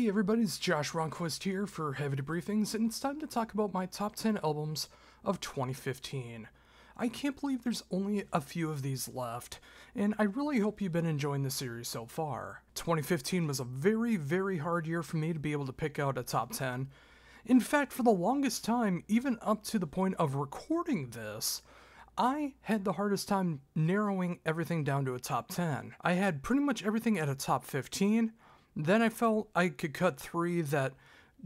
Hey everybody, it's Josh Ronquist here for Heavy Debriefings, and it's time to talk about my top 10 albums of 2015. I can't believe there's only a few of these left, and I really hope you've been enjoying the series so far. 2015 was a very, very hard year for me to be able to pick out a top 10. In fact, for the longest time, even up to the point of recording this, I had the hardest time narrowing everything down to a top 10. I had pretty much everything at a top 15, then I felt I could cut 3 that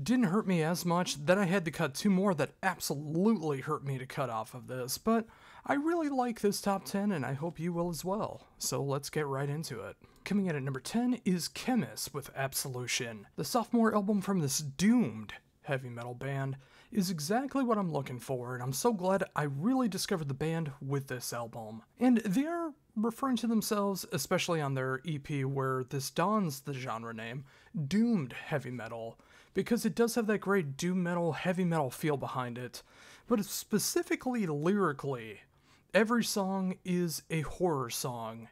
didn't hurt me as much, then I had to cut 2 more that absolutely hurt me to cut off of this, but I really like this top 10 and I hope you will as well, so let's get right into it. Coming in at number 10 is Chemist with Absolution. The sophomore album from this doomed heavy metal band is exactly what I'm looking for, and I'm so glad I really discovered the band with this album. And they are referring to themselves, especially on their EP where this dons the genre name, doomed heavy metal, because it does have that great doom metal, heavy metal feel behind it, but specifically lyrically, every song is a horror song,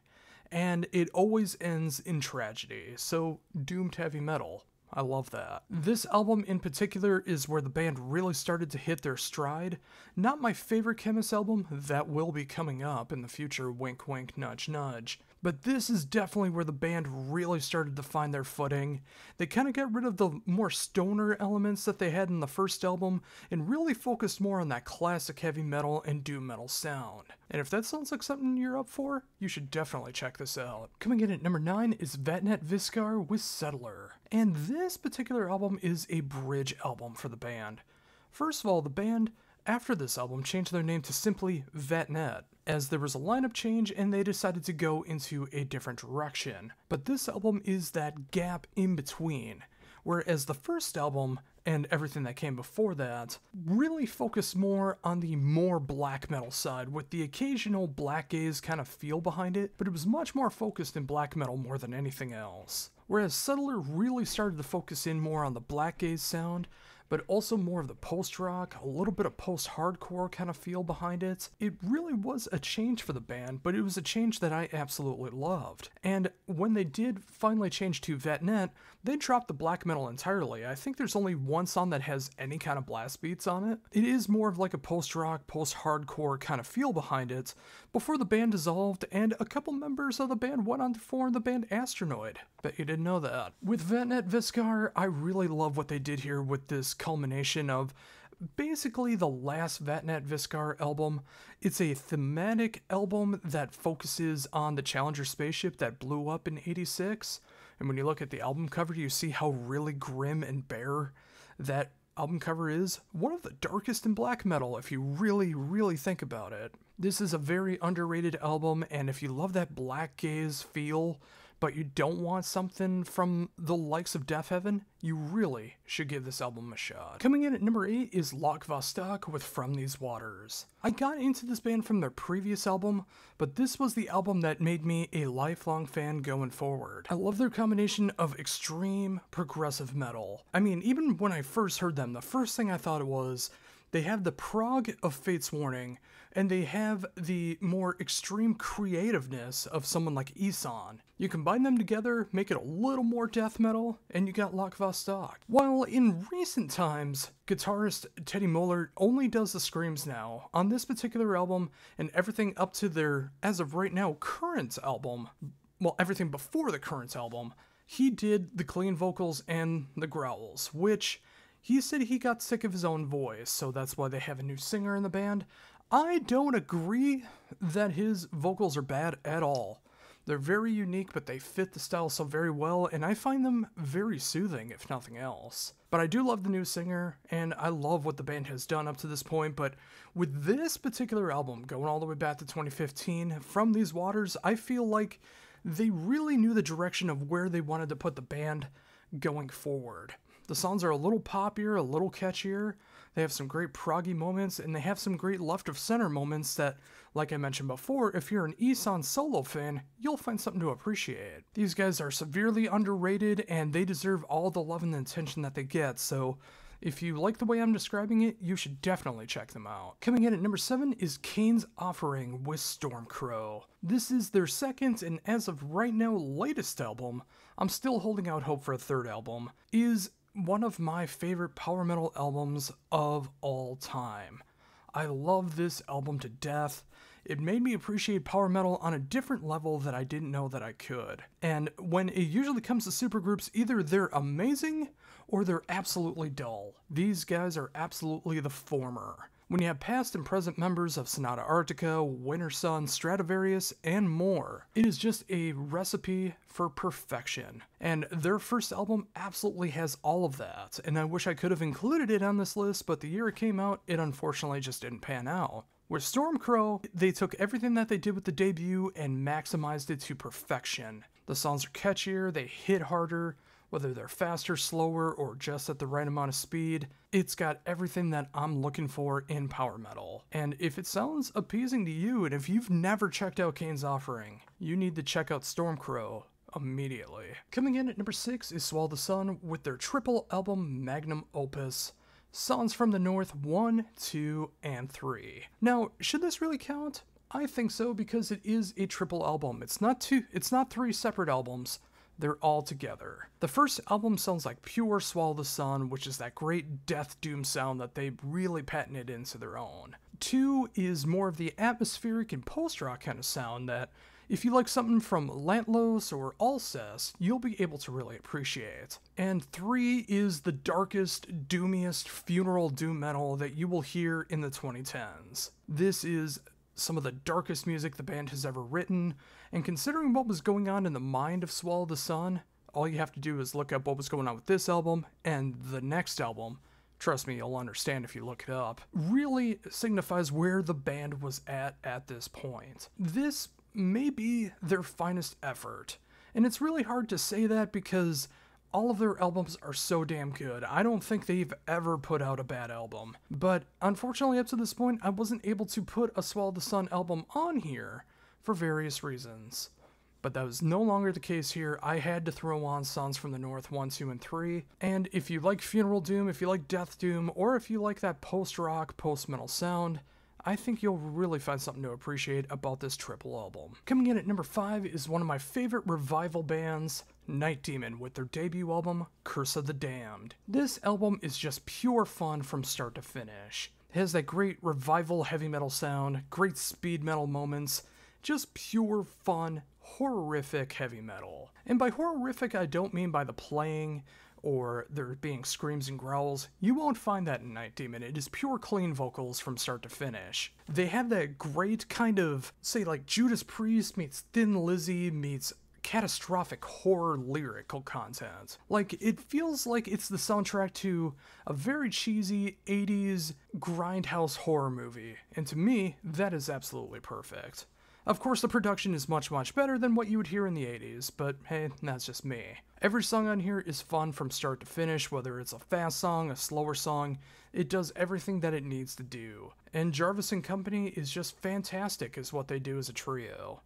and it always ends in tragedy, so doomed heavy metal. I love that. This album in particular is where the band really started to hit their stride. Not my favorite Chemist album, that will be coming up in the future, wink wink nudge nudge. But this is definitely where the band really started to find their footing. They kind of got rid of the more stoner elements that they had in the first album and really focused more on that classic heavy metal and doom metal sound. And if that sounds like something you're up for, you should definitely check this out. Coming in at number 9 is Vetnet Viscar with Settler. And this particular album is a bridge album for the band. First of all, the band, after this album, changed their name to simply Vetnet, as there was a lineup change and they decided to go into a different direction. But this album is that gap in between, whereas the first album and everything that came before that really focused more on the more black metal side with the occasional black gaze kind of feel behind it, but it was much more focused in black metal more than anything else. Whereas Settler really started to focus in more on the black gaze sound, but also more of the post-rock, a little bit of post-hardcore kind of feel behind it. It really was a change for the band, but it was a change that I absolutely loved. And when they did finally change to Vetnet, they dropped the black metal entirely. I think there's only one song that has any kind of blast beats on it. It is more of like a post-rock, post-hardcore kind of feel behind it before the band dissolved, and a couple members of the band went on to form the band Astronoid. Bet you didn't know that. With Vetnet Viscar, I really love what they did here with this culmination of basically the last Vetnet Viscar album. It's a thematic album that focuses on the Challenger spaceship that blew up in '86. And when you look at the album cover, you see how really grim and bare that album cover is. One of the darkest in black metal, if you really, really think about it. This is a very underrated album, and if you love that black gaze feel, but you don't want something from the likes of Death Heaven, you really should give this album a shot. Coming in at number 8 is Lockvostok with From These Waters. I got into this band from their previous album, but this was the album that made me a lifelong fan going forward. I love their combination of extreme progressive metal. I mean, even when I first heard them, the first thing I thought was, they have the prog of Fate's Warning, and they have the more extreme creativeness of someone like Isan. You combine them together, make it a little more death metal, and you got Lockvostok. While in recent times, guitarist Teddy Moeller only does the screams now, on this particular album, and everything up to their, as of right now, current album, well, everything before the current album, he did the clean vocals and the growls, which he said he got sick of his own voice, so that's why they have a new singer in the band. I don't agree that his vocals are bad at all. They're very unique, but they fit the style so very well, and I find them very soothing, if nothing else. But I do love the new singer, and I love what the band has done up to this point, but with this particular album, going all the way back to 2015, From These Waters, I feel like they really knew the direction of where they wanted to put the band going forward. The songs are a little poppier, a little catchier, they have some great proggy moments, and they have some great left of center moments that, like I mentioned before, if you're an Isan solo fan, you'll find something to appreciate. These guys are severely underrated, and they deserve all the love and attention that they get, so If you like the way I'm describing it, you should definitely check them out. Coming in at number 7 is Kane's Offering with Stormcrow. This is their second and as of right now latest album. I'm still holding out hope for a third album. Is one of my favorite power metal albums of all time. I love this album to death. It made me appreciate power metal on a different level that I didn't know that I could. And when it usually comes to supergroups, either they're amazing or they're absolutely dull. These guys are absolutely the former. When you have past and present members of Sonata Arctica, Winter Sun, Stradivarius, and more, it is just a recipe for perfection. And their first album absolutely has all of that, and I wish I could have included it on this list, but the year it came out, it unfortunately just didn't pan out. With Stormcrow, they took everything that they did with the debut and maximized it to perfection. The songs are catchier, they hit harder, whether they're faster, slower, or just at the right amount of speed. It's got everything that I'm looking for in power metal. And if it sounds appeasing to you, and if you've never checked out Kane's Offering, you need to check out Stormcrow immediately. Coming in at number 6 is Swallow the Sun with their triple album magnum opus, Songs from the North 1, 2, and 3. Now, should this really count? I think so, because it is a triple album. It's not 3 separate albums. They're all together. The first album sounds like pure Swallow the Sun, which is that great death doom sound that they really patented into their own. 2 is more of the atmospheric and post-rock kind of sound that, if you like something from Lantlos or Alcest, you'll be able to really appreciate. And 3 is the darkest, doomiest funeral doom metal that you will hear in the 2010s. This is some of the darkest music the band has ever written, and considering what was going on in the mind of Swallow the Sun, all you have to do is look up what was going on with this album and the next album. Trust me, you'll understand if you look it up. Really signifies where the band was at this point. This may be their finest effort, and it's really hard to say that because all of their albums are so damn good. I don't think they've ever put out a bad album. But unfortunately, up to this point, I wasn't able to put a Swallow the Sun album on here for various reasons. But that was no longer the case here. I had to throw on Songs from the North 1, 2, and 3. And if you like Funeral Doom, if you like Death Doom, or if you like that post-rock, post-metal sound, I think you'll really find something to appreciate about this triple album. Coming in at number 5 is one of my favorite revival bands, Night Demon, with their debut album, Curse of the Damned. This album is just pure fun from start to finish. It has that great revival heavy metal sound, great speed metal moments, just pure fun, horrific heavy metal. And by horrific, I don't mean by the playing or there being screams and growls. You won't find that in Night Demon. It is pure clean vocals from start to finish. They have that great kind of, say like Judas Priest meets Thin Lizzy meets catastrophic horror lyrical content. Like, it feels like it's the soundtrack to a very cheesy 80s grindhouse horror movie, and to me, that is absolutely perfect. Of course, the production is much, much better than what you would hear in the 80s, but hey, that's just me. Every song on here is fun from start to finish, whether it's a fast song, a slower song, it does everything that it needs to do. And Jarvis & Company is just fantastic as what they do as a trio.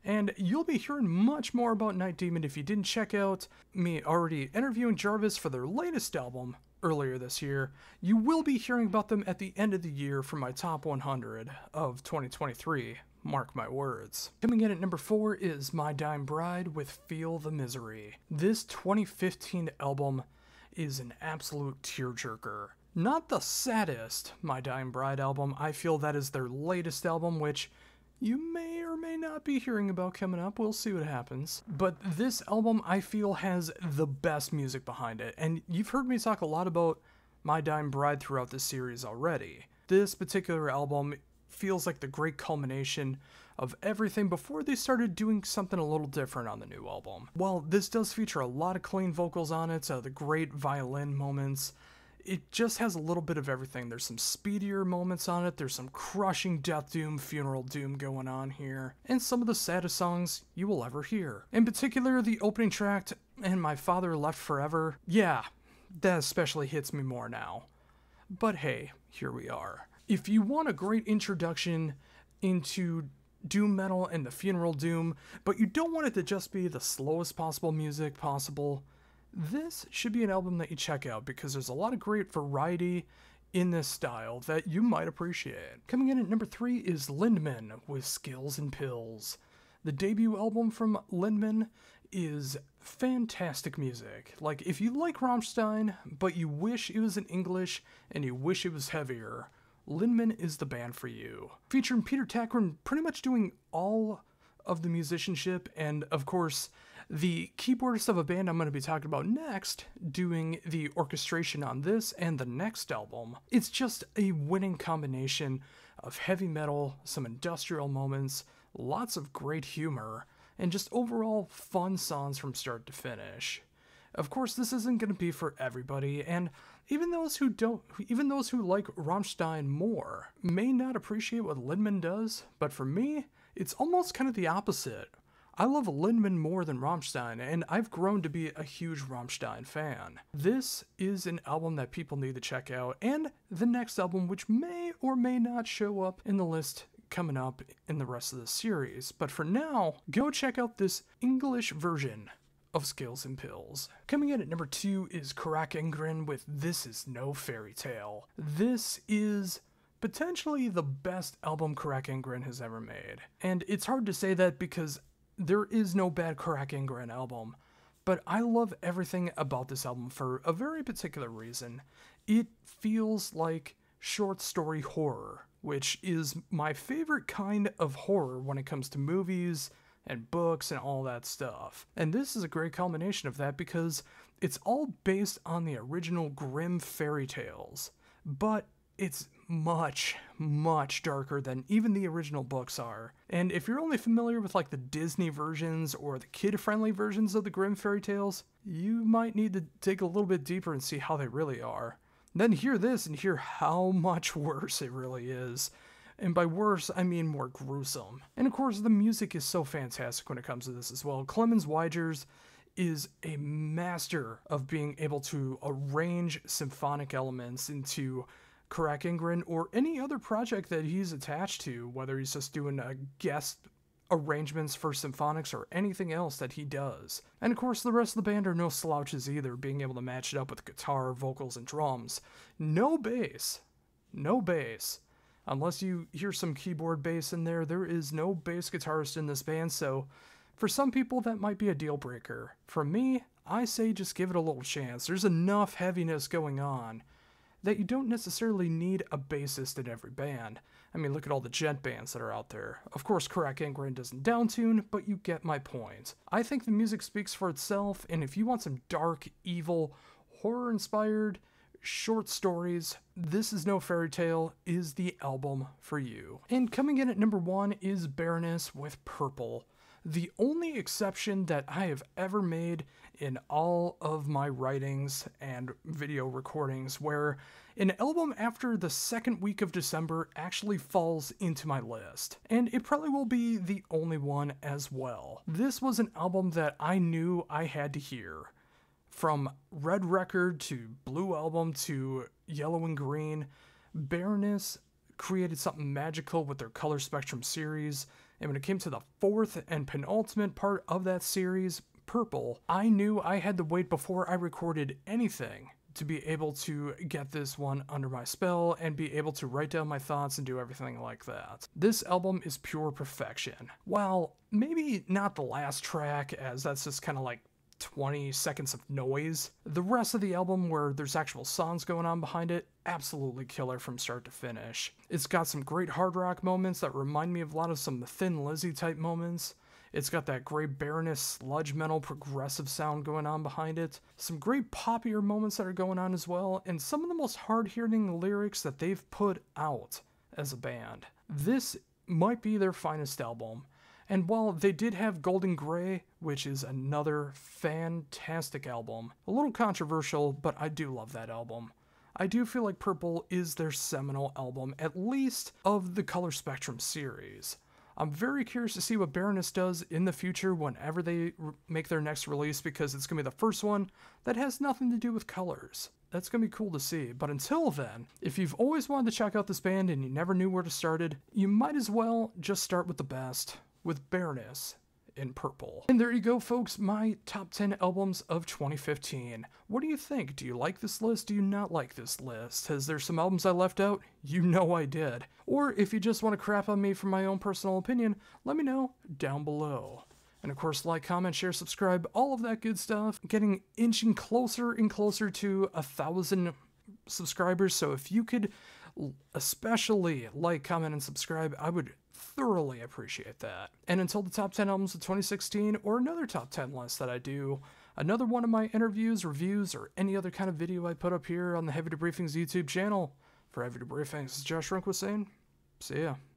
And you'll be hearing much more about Night Demon if you didn't check out me already interviewing Jarvis for their latest album earlier this year. You will be hearing about them at the end of the year for my top 100 of 2023. Mark my words. Coming in at number 4 is My Dying Bride with Feel the Misery. This 2015 album is an absolute tearjerker. Not the saddest My Dying Bride album. I feel that is their latest album, which you may or may not be hearing about coming up. We'll see what happens. But this album, I feel, has the best music behind it. And you've heard me talk a lot about My Dying Bride throughout this series already. This particular album feels like the great culmination of everything before they started doing something a little different on the new album. While this does feature a lot of clean vocals on it, the great violin moments, it just has a little bit of everything. There's some speedier moments on it, there's some crushing death doom, funeral doom going on here, and some of the saddest songs you will ever hear. In particular, the opening track, And My Father Left Forever, yeah, that especially hits me more now. But hey, here we are. If you want a great introduction into doom metal and the funeral doom, but you don't want it to just be the slowest possible music possible, this should be an album that you check out because there's a lot of great variety in this style that you might appreciate. Coming in at number 3 is Lindman with Skills and Pills. The debut album from Lindman is fantastic music. Like, if you like Rammstein, but you wish it was in English and you wish it was heavier, Lindman is the band for you. Featuring Peter Tägtgren pretty much doing all of the musicianship, and of course, the keyboardist of a band I'm going to be talking about next doing the orchestration on this and the next album. It's just a winning combination of heavy metal, some industrial moments, lots of great humor, and just overall fun songs from start to finish. Of course, this isn't going to be for everybody, and even those who like Rammstein more may not appreciate what Lindman does, but for me, it's almost kind of the opposite. I love Lindman more than Rammstein, and I've grown to be a huge Rammstein fan. This is an album that people need to check out, and the next album, which may or may not show up in the list coming up in the rest of the series. But for now, go check out this English version of Skills and Pills. Coming in at number 2 is Ingrid with This Is No Fairy Tale. This is potentially the best album Ingrid has ever made. And it's hard to say that because there is no bad Ingrid album, but I love everything about this album for a very particular reason. It feels like short story horror, which is my favorite kind of horror when it comes to movies and books and all that stuff. And this is a great culmination of that because it's all based on the original Grimm fairy tales, but it's much, much darker than even the original books are. And if you're only familiar with like the Disney versions or the kid-friendly versions of the Grimm fairy tales, you might need to dig a little bit deeper and see how they really are. Then hear this and hear how much worse it really is. And by worse, I mean more gruesome. And of course, the music is so fantastic when it comes to this as well. Clemens Weigers is a master of being able to arrange symphonic elements into Ingrid or any other project that he's attached to, whether he's just doing guest arrangements for symphonics or anything else that he does. And of course, the rest of the band are no slouches either, being able to match it up with guitar, vocals, and drums. No bass. No bass. Unless you hear some keyboard bass in there, there is no bass guitarist in this band, so for some people that might be a deal breaker. For me, I say just give it a little chance. There's enough heaviness going on that you don't necessarily need a bassist in every band. I mean, look at all the gent bands that are out there. Of course, Ingrid doesn't downtune, but you get my point. I think the music speaks for itself, and if you want some dark, evil, horror-inspired short stories, This Is No Fairy Tale is the album for you. And coming in at number 1 is Baroness with Purple. The only exception that I have ever made in all of my writings and video recordings where an album after the second week of December actually falls into my list. And it probably will be the only one as well. This was an album that I knew I had to hear. From Red Record to Blue Album to Yellow and Green, Baroness created something magical with their Color Spectrum series, and when it came to the fourth and penultimate part of that series, Purple, I knew I had to wait before I recorded anything to be able to get this one under my spell and be able to write down my thoughts and do everything like that. This album is pure perfection. While maybe not the last track, as that's just kind of like 20 seconds of noise, the rest of the album where there's actual songs going on behind it, absolutely killer from start to finish. It's got some great hard rock moments that remind me of a lot of some Thin Lizzy type moments. It's got that great Baroness sludge metal progressive sound going on behind it. Some great poppier moments that are going on as well, and some of the most hard-hitting lyrics that they've put out as a band. This might be their finest album. And while they did have Golden Grey, which is another fantastic album, a little controversial, but I do love that album. I do feel like Purple is their seminal album, at least of the Color Spectrum series. I'm very curious to see what Baroness does in the future whenever they make their next release, because it's going to be the first one that has nothing to do with colors. That's going to be cool to see. But until then, if you've always wanted to check out this band and you never knew where to start it, you might as well just start with the best. With Baroness, in purple. And there you go, folks, my top 10 albums of 2015. What do you think? Do you like this list? Do you not like this list? Is there some albums I left out? You know I did. Or if you just want to crap on me for my own personal opinion, let me know down below. And of course, like, comment, share, subscribe, all of that good stuff. Getting inching closer and closer to 1,000 subscribers, so if you could especially like, comment, and subscribe, I would thoroughly appreciate that. And until the top 10 albums of 2016 or another top 10 list that I do, another one of my interviews, reviews, or any other kind of video I put up here on the Heavy Debriefings YouTube channel. For Heavy Debriefings, this is Josh Rehnquist saying, see ya.